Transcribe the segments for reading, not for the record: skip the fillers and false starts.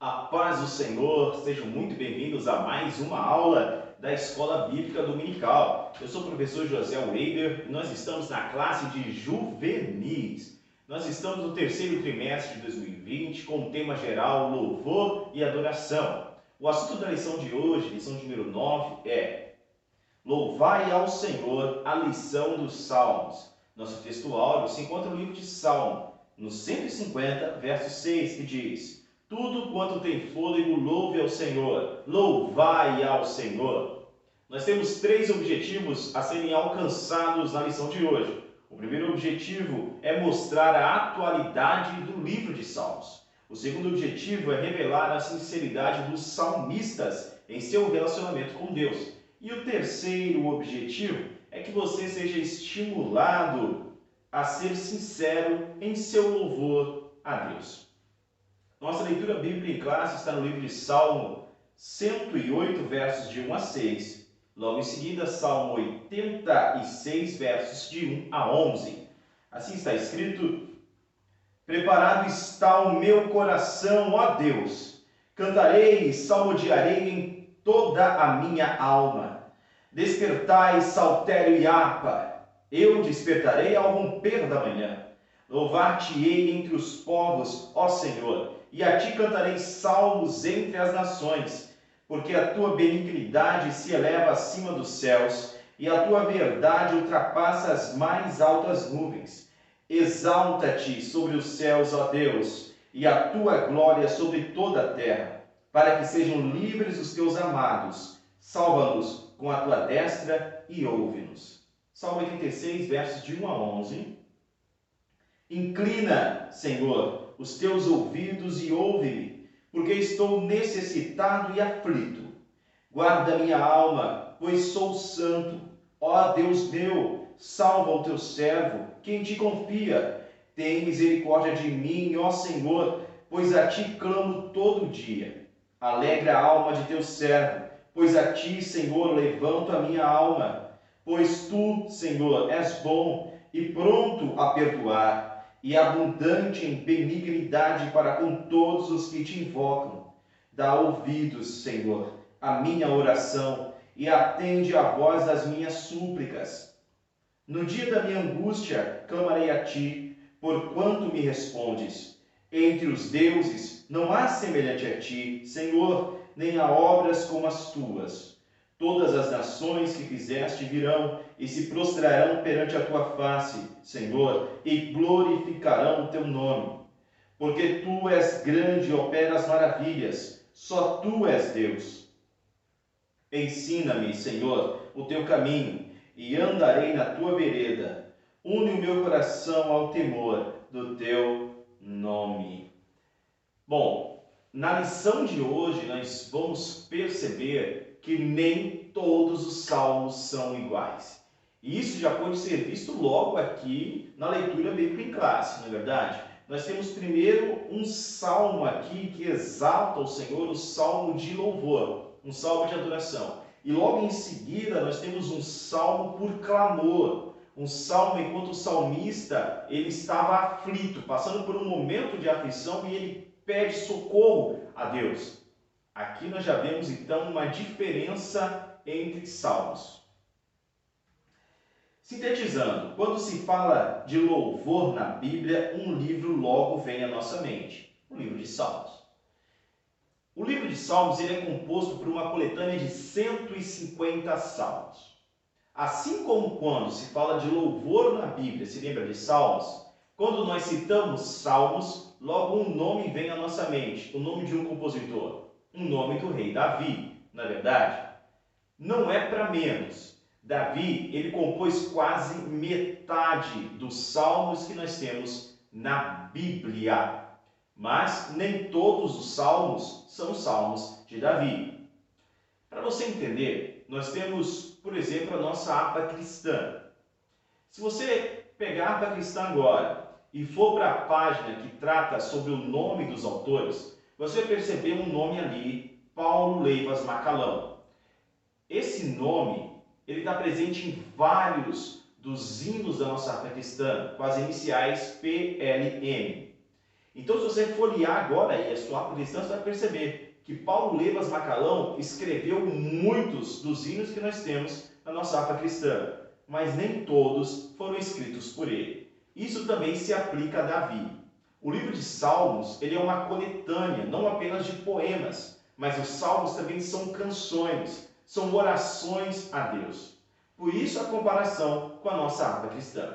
A paz do Senhor, sejam muito bem-vindos a mais uma aula da Escola Bíblica Dominical. Eu sou o professor José Weider e nós estamos na classe de juvenis. Nós estamos no terceiro trimestre de 2020 com o tema geral Louvor e Adoração. O assunto da lição de hoje, lição de número 9, é Louvai ao Senhor, a lição dos Salmos. Nosso texto áureo se encontra no livro de Salmo, no 150, verso 6, que diz: tudo quanto tem fôlego, louve ao Senhor, louvai ao Senhor. Nós temos três objetivos a serem alcançados na lição de hoje. O primeiro objetivo é mostrar a atualidade do livro de Salmos. O segundo objetivo é revelar a sinceridade dos salmistas em seu relacionamento com Deus. E o terceiro objetivo é que você seja estimulado a ser sincero em seu louvor a Deus. Nossa leitura bíblica em classe está no livro de Salmo 108, versos de 1 a 6. Logo em seguida, Salmo 86, versos de 1 a 11. Assim está escrito: preparado está o meu coração, ó Deus. Cantarei e salmodiarei em toda a minha alma. Despertai, saltério e harpa. Eu despertarei ao romper da manhã. Louvar-te-ei entre os povos, ó Senhor, e a ti cantarei salmos entre as nações, porque a tua benignidade se eleva acima dos céus, e a tua verdade ultrapassa as mais altas nuvens. Exalta-te sobre os céus, ó Deus, e a tua glória sobre toda a terra, para que sejam livres os teus amados. Salva-nos com a tua destra e ouve-nos. Salmo 86, versos de 1 a 11. Inclina, Senhor, os teus ouvidos e ouve-me, porque estou necessitado e aflito. Guarda minha alma, pois sou santo. Ó Deus meu, salva o teu servo, quem te confia. Tem misericórdia de mim, ó Senhor, pois a ti clamo todo dia. Alegra a alma de teu servo, pois a ti, Senhor, levanto a minha alma. Pois tu, Senhor, és bom e pronto a perdoar, e abundante em benignidade para com todos os que te invocam. Dá ouvidos, Senhor, à minha oração, e atende à voz das minhas súplicas. No dia da minha angústia, clamarei a ti, porquanto me respondes. Entre os deuses não há semelhante a ti, Senhor, nem há obras como as tuas. Todas as nações que fizeste virão e se prostrarão perante a tua face, Senhor, e glorificarão o teu nome. Porque tu és grande e operas maravilhas, só tu és Deus. Ensina-me, Senhor, o teu caminho, e andarei na tua vereda. Une o meu coração ao temor do teu nome. Bom, na lição de hoje nós vamos perceber que nem todos os salmos são iguais. E isso já pode ser visto logo aqui na leitura bíblica em classe, não é verdade? Nós temos primeiro um salmo aqui que exalta o Senhor, o salmo de louvor, um salmo de adoração. E logo em seguida nós temos um salmo por clamor, um salmo enquanto o salmista ele estava aflito, passando por um momento de aflição e ele pede socorro a Deus. Aqui nós já vemos então uma diferença entre salmos. Sintetizando, quando se fala de louvor na Bíblia, um livro logo vem à nossa mente, o livro de Salmos. O livro de Salmos ele é composto por uma coletânea de 150 salmos. Assim como quando se fala de louvor na Bíblia, se lembra de Salmos, quando nós citamos Salmos, logo um nome vem à nossa mente, o nome de um compositor, um nome do rei Davi, não é verdade? Não é para menos. Davi, ele compôs quase metade dos salmos que nós temos na Bíblia. Mas nem todos os salmos são salmos de Davi. Para você entender, nós temos, por exemplo, a nossa harpa cristã. Se você pegar a harpa cristã agora e for para a página que trata sobre o nome dos autores, você vai perceber um nome ali, Paulo Leivas Macalão. Esse nome ele está presente em vários dos hinos da nossa harpa cristã, com as iniciais PLM. Então, se você folhear agora aí a sua harpa cristã, você vai perceber que Paulo Levas Macalão escreveu muitos dos hinos que nós temos na nossa harpa cristã, mas nem todos foram escritos por ele. Isso também se aplica a Davi. O livro de Salmos, ele é uma coletânea, não apenas de poemas, mas os salmos também são canções, são orações a Deus. Por isso a comparação com a nossa harpa cristã.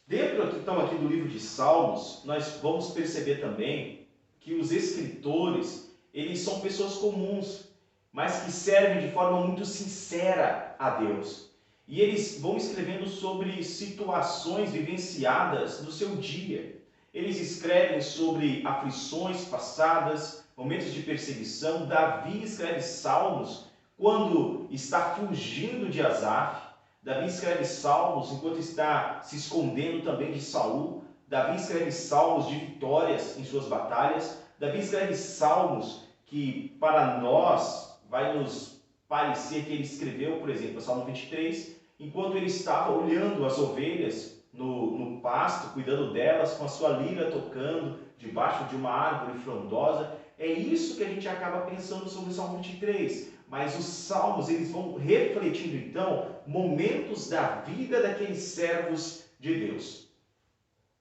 Dentro então aqui do livro de Salmos, nós vamos perceber também que os escritores, eles são pessoas comuns, mas que servem de forma muito sincera a Deus. E eles vão escrevendo sobre situações vivenciadas no seu dia. Eles escrevem sobre aflições passadas, momentos de perseguição. Davi escreve salmos quando está fugindo de Asaf. Davi escreve salmos enquanto está se escondendo também de Saul. Davi escreve salmos de vitórias em suas batalhas. Davi escreve salmos que para nós vai nos parecer que ele escreveu, por exemplo, o Salmo 23, enquanto ele estava olhando as ovelhas no pasto, cuidando delas, com a sua lira tocando debaixo de uma árvore frondosa. É isso que a gente acaba pensando sobre o Salmo 23. Mas os salmos, eles vão refletindo então momentos da vida daqueles servos de Deus.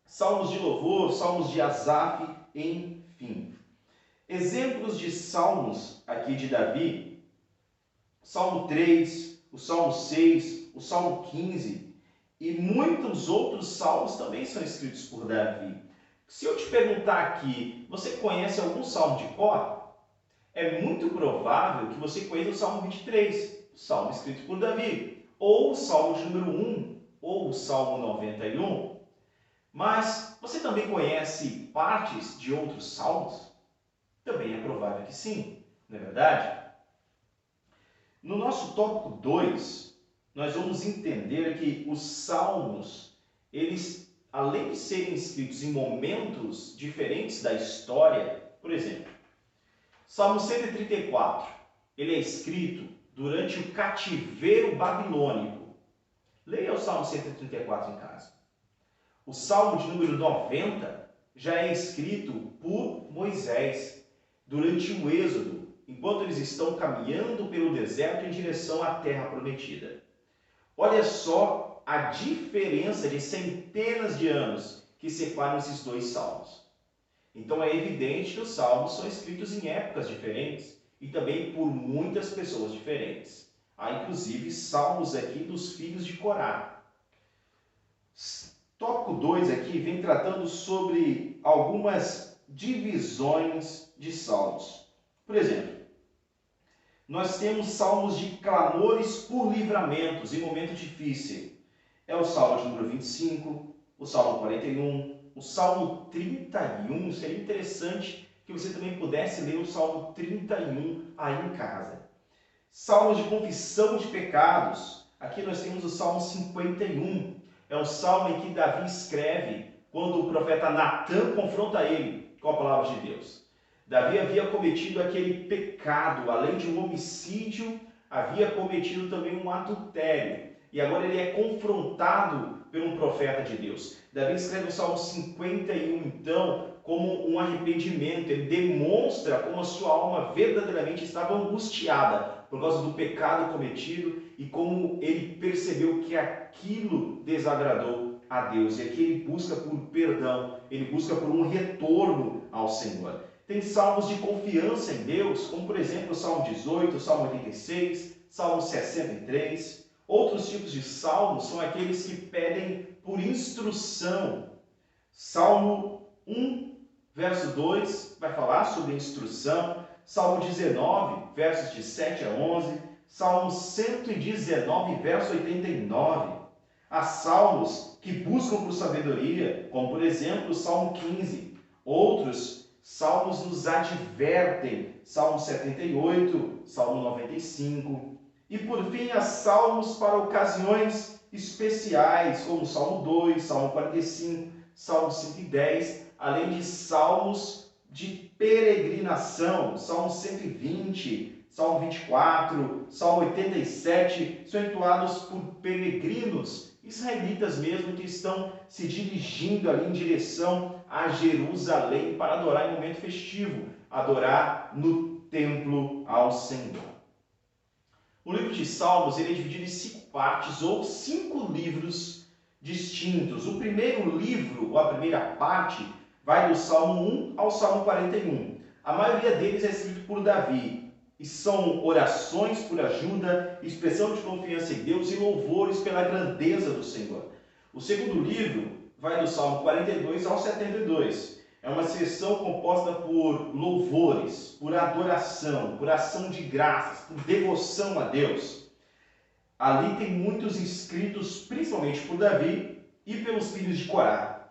Salmos de louvor, salmos de Asaf, enfim. Exemplos de salmos aqui de Davi: Salmo 3, o Salmo 6, o Salmo 15 e muitos outros salmos também são escritos por Davi. Se eu te perguntar aqui, você conhece algum salmo de cor? É muito provável que você conheça o Salmo 23, o salmo escrito por Davi, ou o Salmo de número 1, ou o Salmo 91. Mas você também conhece partes de outros salmos? Também é provável que sim, não é verdade? No nosso tópico 2, nós vamos entender que os salmos, eles, além de serem escritos em momentos diferentes da história, por exemplo, Salmo 134, ele é escrito durante o cativeiro babilônico. Leia o Salmo 134 em casa. O Salmo de número 90 já é escrito por Moisés durante o Êxodo, enquanto eles estão caminhando pelo deserto em direção à terra prometida. Olha só a diferença de centenas de anos que separam esses dois salmos. Então é evidente que os salmos são escritos em épocas diferentes e também por muitas pessoas diferentes. Há inclusive salmos aqui dos filhos de Corá. Tópico 2 aqui vem tratando sobre algumas divisões de salmos. Por exemplo, nós temos salmos de clamores por livramentos em momento difícil. É o Salmo de número 25, o Salmo 41, o Salmo 31. Seria interessante que você também pudesse ler o Salmo 31 aí em casa. Salmos de confissão de pecados. Aqui nós temos o Salmo 51. É o salmo em que Davi escreve quando o profeta Natã confronta ele com a palavra de Deus. Davi havia cometido aquele pecado, além de um homicídio, havia cometido também um adultério. E agora ele é confrontado por um profeta de Deus. Davi escreve o Salmo 51, então, como um arrependimento. Ele demonstra como a sua alma verdadeiramente estava angustiada por causa do pecado cometido e como ele percebeu que aquilo desagradou a Deus. E aqui ele busca por perdão, ele busca por um retorno ao Senhor. Tem salmos de confiança em Deus, como por exemplo o Salmo 18, o Salmo 86, Salmo 63. Outros tipos de salmos são aqueles que pedem por instrução. Salmo 1, verso 2, vai falar sobre instrução. Salmo 19, versos de 7 a 11. Salmo 119, verso 89. Há salmos que buscam por sabedoria, como por exemplo o Salmo 15. Outros salmos nos advertem, Salmo 78, Salmo 95. E por fim, há salmos para ocasiões especiais, como Salmo 2, Salmo 45, Salmo 110, além de salmos de peregrinação, Salmo 120, Salmo 24, Salmo 87, são entoados por peregrinos israelitas mesmo que estão se dirigindo ali em direção a Jerusalém para adorar em momento festivo, adorar no templo ao Senhor. O livro de Salmos ele é dividido em 5 partes ou 5 livros distintos. O primeiro livro, ou a primeira parte, vai do Salmo 1 ao Salmo 41. A maioria deles é escrito por Davi e são orações por ajuda, expressão de confiança em Deus e louvores pela grandeza do Senhor. O segundo livro vai do Salmo 42 ao 72. É uma seção composta por louvores, por adoração, por ação de graças, por devoção a Deus. Ali tem muitos escritos, principalmente por Davi e pelos filhos de Corá.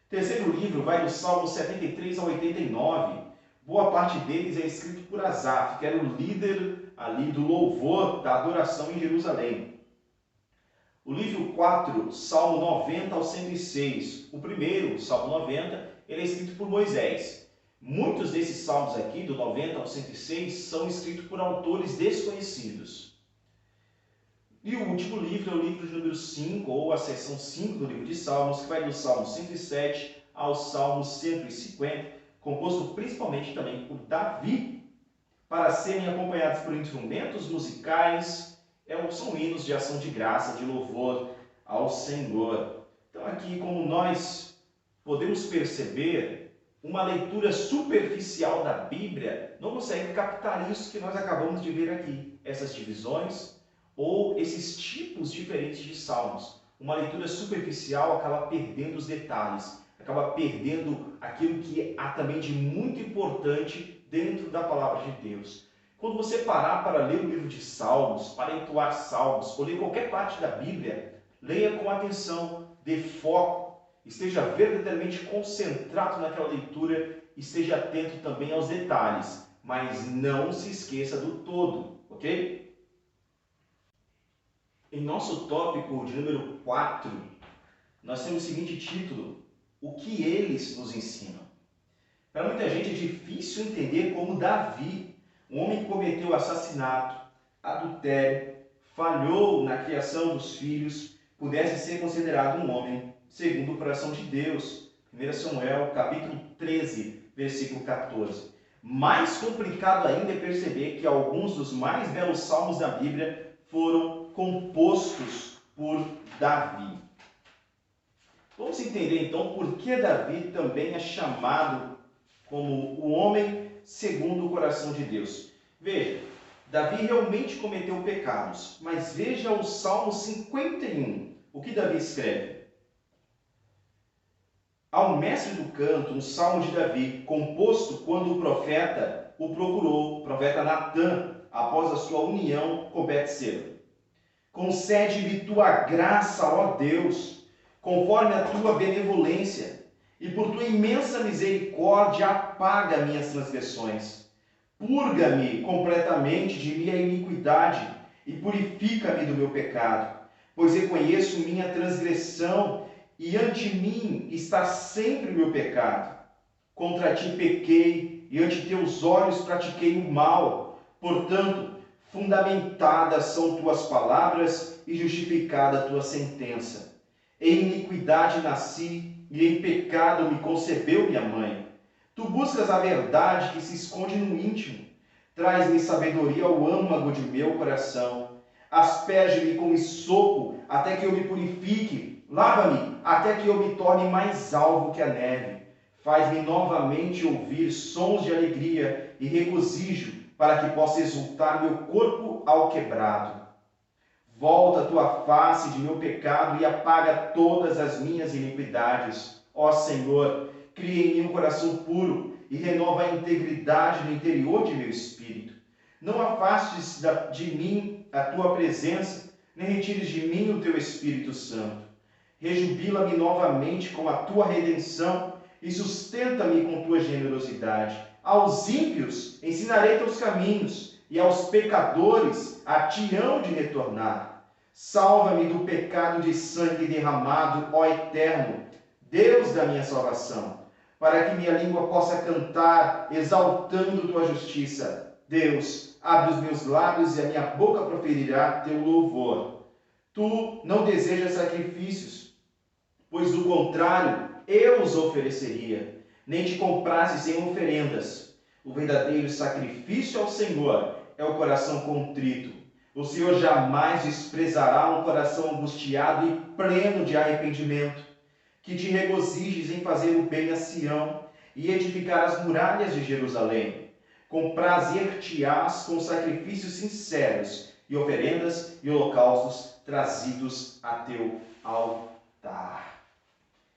O terceiro livro vai do Salmo 73 ao 89. Boa parte deles é escrito por Asaf, que era o líder ali do louvor, da adoração em Jerusalém. O livro 4, Salmo 90 ao 106. O primeiro, Salmo 90, ele é escrito por Moisés. Muitos desses salmos aqui, do 90 ao 106, são escritos por autores desconhecidos. E o último livro é o livro de número 5, ou a seção 5 do livro de Salmos, que vai do Salmo 107 ao Salmo 150, composto principalmente também por Davi, para serem acompanhados por instrumentos musicais, são hinos de ação de graça, de louvor ao Senhor. Então aqui, como nós podemos perceber, uma leitura superficial da Bíblia não consegue captar isso que nós acabamos de ver aqui, essas divisões ou esses tipos diferentes de salmos. Uma leitura superficial acaba perdendo os detalhes, acaba perdendo aquilo que há também de muito importante dentro da palavra de Deus. Quando você parar para ler o livro de Salmos, para entoar salmos, ou ler qualquer parte da Bíblia, leia com atenção, dê foco, esteja verdadeiramente concentrado naquela leitura, esteja atento também aos detalhes, mas não se esqueça do todo, ok? Em nosso tópico de número 4, nós temos o seguinte título: o que eles nos ensinam. Para muita gente é difícil entender como Davi, um homem que cometeu assassinato, adultério, falhou na criação dos filhos, pudesse ser considerado um homem segundo o coração de Deus. 1 Samuel, capítulo 13, versículo 14. Mais complicado ainda é perceber que alguns dos mais belos salmos da Bíblia foram compostos por Davi. Vamos entender então por que Davi também é chamado como o homem segundo o coração de Deus. Veja, Davi realmente cometeu pecados, mas veja o Salmo 51, o que Davi escreve. Ao mestre do canto, um salmo de Davi, composto quando o profeta o procurou, o profeta Natã, após a sua união com Betseba. Concede-me tua graça, ó Deus, conforme a tua benevolência, e por tua imensa misericórdia apaga minhas transgressões. Purga-me completamente de minha iniquidade e purifica-me do meu pecado, pois reconheço minha transgressão e ante mim está sempre o meu pecado. Contra ti pequei e ante teus olhos pratiquei o mal. Portanto, fundamentadas são tuas palavras e justificada a tua sentença. Em iniquidade nasci e em pecado me concebeu minha mãe. Tu buscas a verdade que se esconde no íntimo. Traz-me sabedoria ao âmago de meu coração. Asperge-me com esopo até que eu me purifique. Lava-me até que eu me torne mais alvo que a neve. Faz-me novamente ouvir sons de alegria e regozijo, para que possa exultar meu corpo ao quebrado. Volta a tua face de meu pecado e apaga todas as minhas iniquidades. Ó Senhor, cria em mim um coração puro e renova a integridade no interior de meu espírito. Não afastes de mim a tua presença, nem retires de mim o teu Espírito Santo. Rejubila-me novamente com a tua redenção e sustenta-me com tua generosidade. Aos ímpios ensinarei teus caminhos, e aos pecadores a ti hão de retornar. Salva-me do pecado de sangue derramado, ó Eterno, Deus da minha salvação, para que minha língua possa cantar, exaltando tua justiça. Deus, abre os meus lábios e a minha boca proferirá teu louvor. Tu não desejas sacrifícios, pois do contrário eu os ofereceria. Nem te comprases em oferendas. O verdadeiro sacrifício ao Senhor é o coração contrito. O Senhor jamais desprezará um coração angustiado e pleno de arrependimento. Que te regozijes em fazer o bem a Sião e edificar as muralhas de Jerusalém. Comprazer-te-ás com sacrifícios sinceros e oferendas e holocaustos trazidos a teu altar.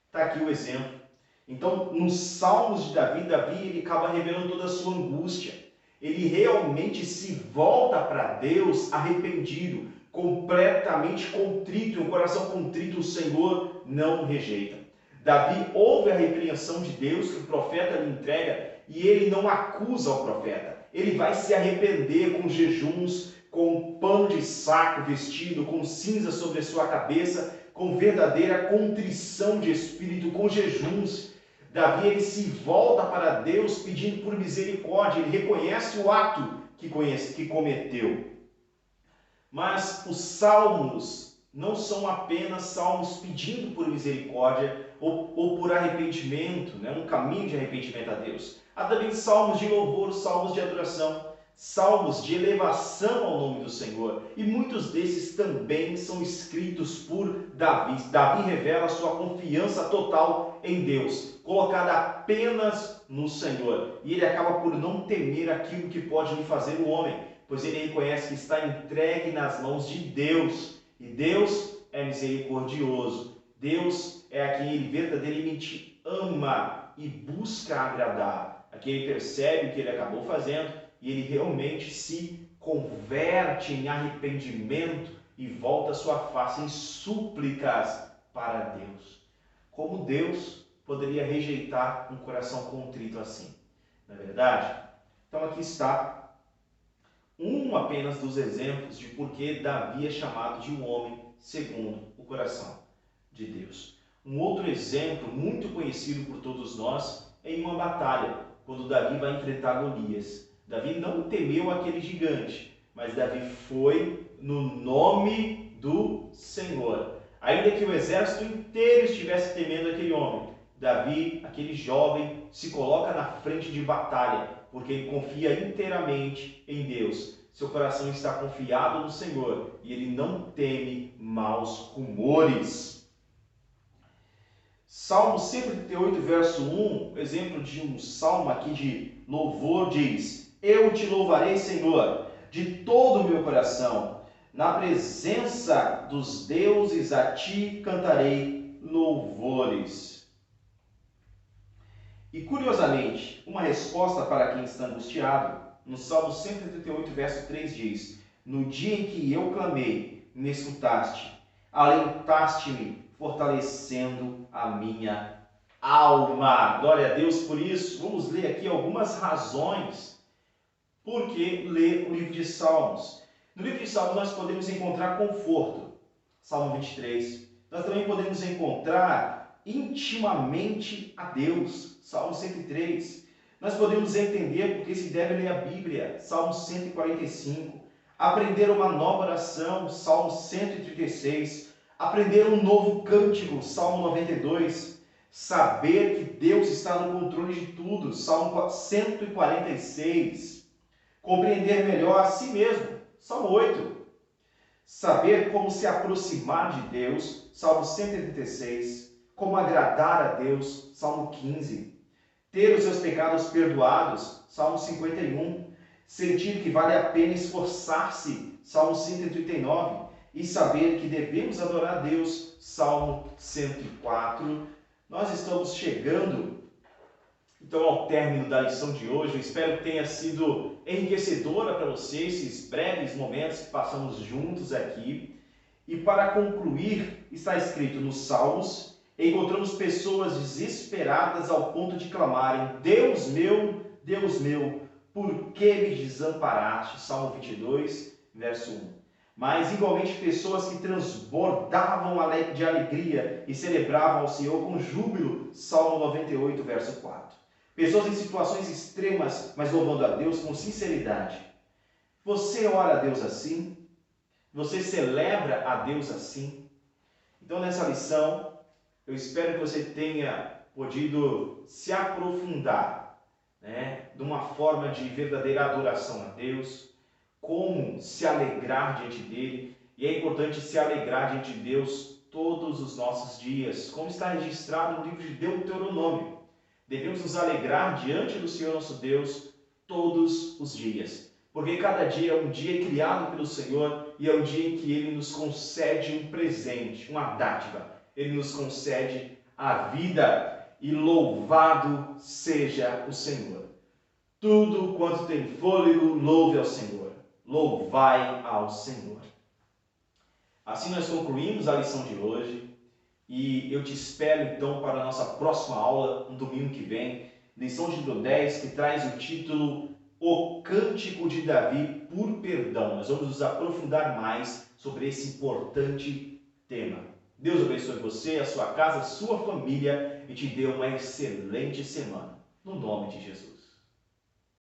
Está aqui o exemplo. Então, nos Salmos de Davi, ele acaba revelando toda a sua angústia. Ele realmente se volta para Deus arrependido, completamente contrito, um coração contrito o Senhor não rejeita. Davi ouve a repreensão de Deus que o profeta lhe entrega e ele não acusa o profeta. Ele vai se arrepender com jejuns, com pano de saco vestido, com cinza sobre a sua cabeça, com verdadeira contrição de espírito, com jejuns. Davi ele se volta para Deus pedindo por misericórdia, ele reconhece o ato que cometeu. Mas os salmos não são apenas salmos pedindo por misericórdia ou por arrependimento, um caminho de arrependimento a Deus. Há também salmos de louvor, salmos de adoração, salmos de elevação ao nome do Senhor. E muitos desses também são escritos por Davi. Davi revela a sua confiança total em Deus, colocada apenas no Senhor. E ele acaba por não temer aquilo que pode lhe fazer o homem, pois ele reconhece que está entregue nas mãos de Deus. E Deus é misericordioso. Deus é a quem ele verdadeiramente ama e busca agradar. A quem ele percebe o que ele acabou fazendo e ele realmente se converte em arrependimento e volta a sua face em súplicas para Deus. Como Deus poderia rejeitar um coração contrito assim? Não é verdade? Então aqui está um apenas dos exemplos de por que Davi é chamado de um homem segundo o coração de Deus. Um outro exemplo muito conhecido por todos nós é em uma batalha, quando Davi vai enfrentar Golias. Davi não temeu aquele gigante, mas Davi foi no nome do Senhor. Ainda que o exército inteiro estivesse temendo aquele homem, Davi, aquele jovem, se coloca na frente de batalha, porque ele confia inteiramente em Deus. Seu coração está confiado no Senhor e ele não teme maus rumores. Salmo 138, verso 1, exemplo de um salmo aqui de louvor, diz: Eu te louvarei, Senhor, de todo o meu coração. Na presença dos deuses a ti cantarei louvores. E curiosamente, uma resposta para quem está angustiado, no Salmo 138, verso 3 diz: No dia em que eu clamei, me escutaste, alentaste-me, fortalecendo a minha alma. Glória a Deus por isso. Vamos ler aqui algumas razões por que ler o livro de Salmos. No livro de Salmos nós podemos encontrar conforto, Salmo 23. Nós também podemos encontrar intimamente a Deus, Salmo 103. Nós podemos entender porque se deve ler a Bíblia, Salmo 145. Aprender uma nova oração, Salmo 136. Aprender um novo cântico, Salmo 92. Saber que Deus está no controle de tudo, Salmo 146. Compreender melhor a si mesmo, Salmo 8. Saber como se aproximar de Deus, Salmo 136. Como agradar a Deus, Salmo 15. Ter os seus pecados perdoados, Salmo 51. Sentir que vale a pena esforçar-se, Salmo 139. E saber que devemos adorar a Deus, Salmo 104. Nós estamos chegando, então, ao término da lição de hoje. Eu espero que tenha sido enriquecedora para você esses breves momentos que passamos juntos aqui. E para concluir, está escrito nos Salmos, encontramos pessoas desesperadas ao ponto de clamarem: Deus meu, por que me desamparaste? Salmo 22, verso 1. Mas igualmente pessoas que transbordavam de alegria e celebravam ao Senhor com júbilo, Salmo 98, verso 4. Pessoas em situações extremas, mas louvando a Deus com sinceridade. Você ora a Deus assim? Você celebra a Deus assim? Então, nessa lição, eu espero que você tenha podido se aprofundar, de uma forma de verdadeira adoração a Deus, como se alegrar diante dele. E é importante se alegrar diante de Deus todos os nossos dias, como está registrado no livro de Deuteronômio. Devemos nos alegrar diante do Senhor nosso Deus todos os dias, porque cada dia é um dia criado pelo Senhor e é um dia em que Ele nos concede um presente, uma dádiva. Ele nos concede a vida, e louvado seja o Senhor. Tudo quanto tem fôlego, louve ao Senhor. Louvai ao Senhor. Assim nós concluímos a lição de hoje e eu te espero então para a nossa próxima aula, no domingo que vem, lição de número 10, que traz o título O Cântico de Davi por Perdão. Nós vamos nos aprofundar mais sobre esse importante tema. Deus abençoe você, a sua casa, a sua família e te dê uma excelente semana. No nome de Jesus.